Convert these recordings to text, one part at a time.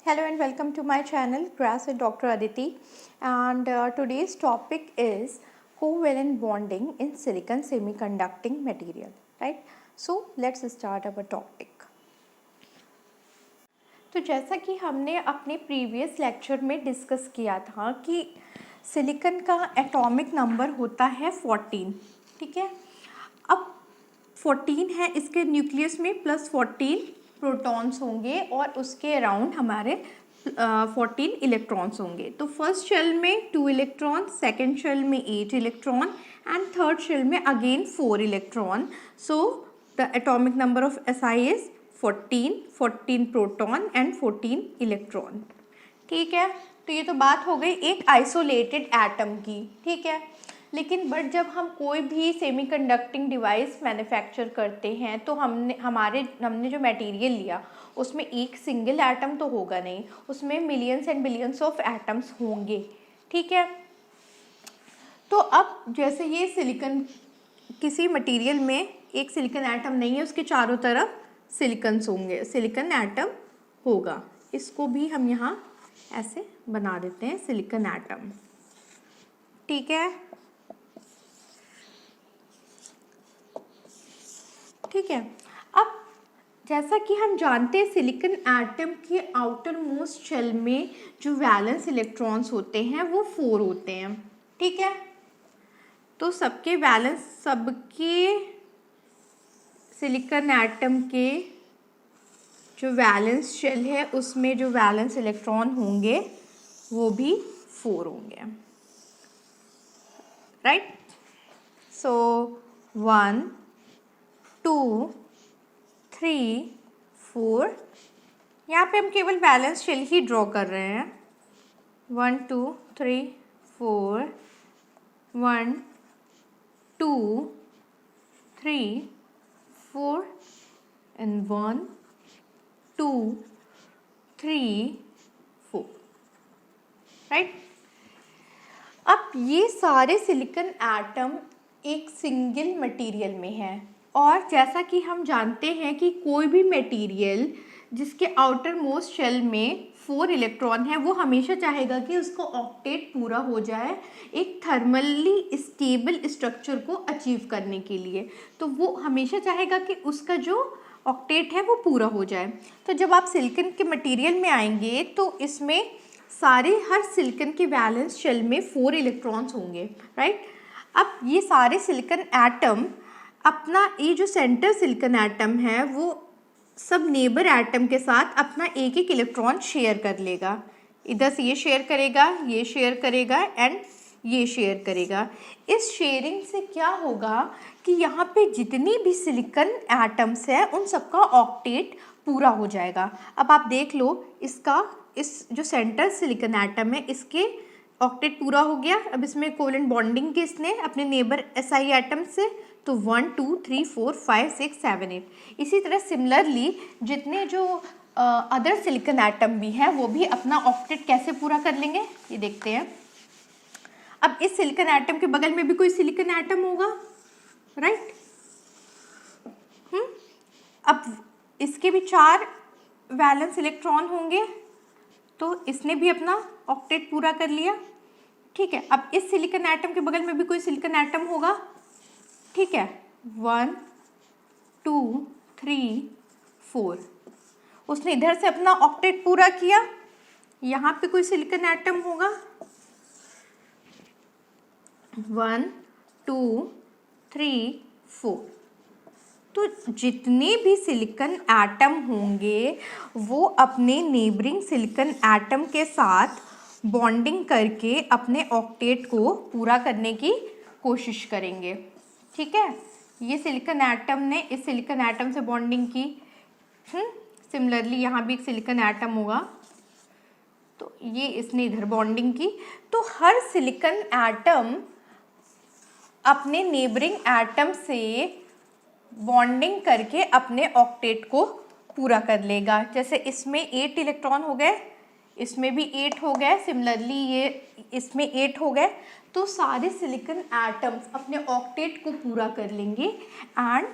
Hello and welcome to my channel Grass with Dr. Aditi, and today's topic is covalent bonding in silicon semiconducting material, right? So let's start our topic. तो जैसा कि हमने अपने previous lecture में discuss किया था कि silicon का एटॉमिक नंबर होता है 14, ठीक है। अब 14 है, इसके न्यूक्लियस में प्लस 14 प्रोटॉन्स होंगे और उसके अराउंड हमारे 14 इलेक्ट्रॉन्स होंगे। तो फर्स्ट शेल में 2 इलेक्ट्रॉन, सेकेंड शेल में 8 इलेक्ट्रॉन एंड थर्ड शेल में again 4 electron. So the atomic number of Si is 14 proton and 14 electron, ठीक है। तो ये तो बात हो गई एक आइसोलेटेड एटम की, ठीक है। लेकिन बट जब हम कोई भी सेमीकंडक्टिंग डिवाइस मैन्युफैक्चर करते हैं तो हमने जो मटेरियल लिया उसमें एक सिंगल एटम तो होगा नहीं, उसमें millions and billions of atoms होंगे, ठीक है। तो अब जैसे ये सिलिकॉन, किसी मटेरियल में एक सिलिकॉन एटम नहीं है, उसके चारों तरफ सिलिकॉन्स होंगे, सिलिकॉन एटम होगा। इसको भी हम यहाँ ऐसे बना देते हैं सिलिकॉन एटम, ठीक है, ठीक है। अब जैसा कि हम जानते हैं सिलिकॉन एटम के आउटर मोस्ट शेल में जो वैलेंस इलेक्ट्रॉन्स होते हैं वो 4 होते हैं, ठीक है। तो सबके सिलिकॉन एटम के जो वैलेंस शेल है उसमें जो वैलेंस इलेक्ट्रॉन होंगे वो भी 4 होंगे, राइट। सो 1 2 3 4, यहाँ पे हम केवल बैलेंस शेल ही ड्रॉ कर रहे हैं। 1 2 3 4 1 2 3 4 and 1 2 3 4, राइट। अब ये सारे सिलिकॉन एटम एक सिंगल मटेरियल में है, और जैसा कि हम जानते हैं कि कोई भी मटेरियल जिसके आउटर मोस्ट शेल में 4 इलेक्ट्रॉन है वो हमेशा चाहेगा कि उसको ऑक्टेट पूरा हो जाए एक थर्मली स्टेबल स्ट्रक्चर को अचीव करने के लिए। तो वो हमेशा चाहेगा कि उसका जो ऑक्टेट है वो पूरा हो जाए। तो जब आप सिलिकॉन के मटेरियल में आएंगे तो इसमें हर सिलिकॉन के वैलेंस शेल में 4 इलेक्ट्रॉन्स होंगे, राइट। अब ये सारे सिलिकॉन एटम अपना, ये जो सेंटर सिलिकॉन एटम है वो सब नेबर एटम के साथ अपना एक एक इलेक्ट्रॉन शेयर कर लेगा। इधर से ये शेयर करेगा, ये शेयर करेगा एंड ये शेयर करेगा। इस शेयरिंग से क्या होगा कि यहाँ पे जितनी भी सिलिकॉन एटम्स है उन सबका ऑक्टेट पूरा हो जाएगा। अब आप देख लो, इस जो सेंटर सिलिकॉन एटम है इसके ऑक्टेट पूरा हो गया। अब इसमें कोवेलेंट बॉन्डिंग की इसने अपने नेबर Si एटम से, तो 1 2 3 4 5 6 7 8। इसी तरह सिमिलरली जितने जो अदर सिलिकॉन एटम भी हैं वो भी अपना ऑक्टेट कैसे पूरा कर लेंगे ये देखते हैं। अब इस सिलिकॉन एटम के बगल में भी कोई सिलिकॉन एटम होगा, राइट। अब इसके भी 4 वैलेंस इलेक्ट्रॉन होंगे, तो इसने भी अपना ऑक्टेट पूरा कर लिया, ठीक है। अब इस सिलिकॉन एटम के बगल में भी कोई सिलिकॉन एटम होगा, ठीक है। 1 2 3 4, उसने इधर से अपना ऑक्टेट पूरा किया। यहाँ पे कोई सिलिकॉन एटम होगा, 1 2 3 4। तो जितने भी सिलिकॉन एटम होंगे वो अपने नेबरिंग सिलिकॉन एटम के साथ बॉन्डिंग करके अपने ऑक्टेट को पूरा करने की कोशिश करेंगे, ठीक है। ये सिलिकॉन एटम ने इस सिलिकॉन एटम से बॉन्डिंग की, सिमिलरली यहाँ भी एक सिलिकॉन एटम होगा, तो ये इसने इधर बॉन्डिंग की। तो हर सिलिकॉन एटम अपने नेबरिंग एटम से बॉन्डिंग करके अपने ऑक्टेट को पूरा कर लेगा। जैसे इसमें 8 इलेक्ट्रॉन हो गए, इसमें भी 8 हो गए, सिमिलरली ये इसमें 8 हो गए। तो सारे सिलिकॉन एटम्स अपने ऑक्टेट को पूरा कर लेंगे एंड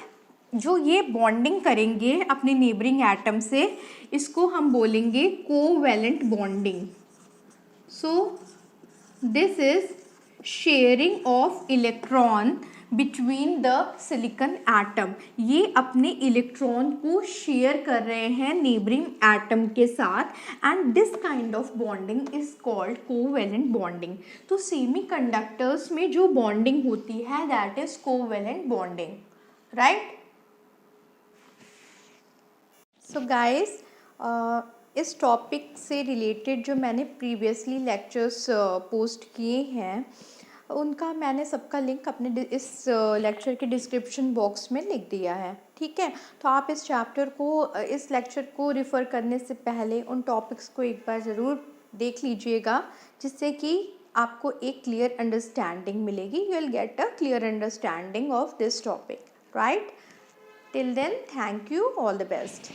जो ये बॉन्डिंग करेंगे अपने नेबरिंग एटम से, इसको हम बोलेंगे covalent bonding. So this is sharing of electron between the silicon atom. ये अपने इलेक्ट्रॉन को शेयर कर रहे हैं नेबरिंग एटम के साथ, and this kind of bonding is called covalent bonding. तो सेमीकंडक्टर्स में जो बॉन्डिंग होती है that is covalent bonding, right. So guys, इस टॉपिक से रिलेटेड जो मैंने प्रीवियसली लेक्चर्स पोस्ट किए हैं उनका मैंने सबका लिंक अपने इस लेक्चर के डिस्क्रिप्शन बॉक्स में लिख दिया है, ठीक है। तो आप इस चैप्टर को, इस लेक्चर को रिफ़र करने से पहले उन टॉपिक्स को एक बार ज़रूर देख लीजिएगा, जिससे कि आपको एक क्लियर अंडरस्टैंडिंग मिलेगी। You will get a clear understanding of this topic, right. Till then, thank you, all the best.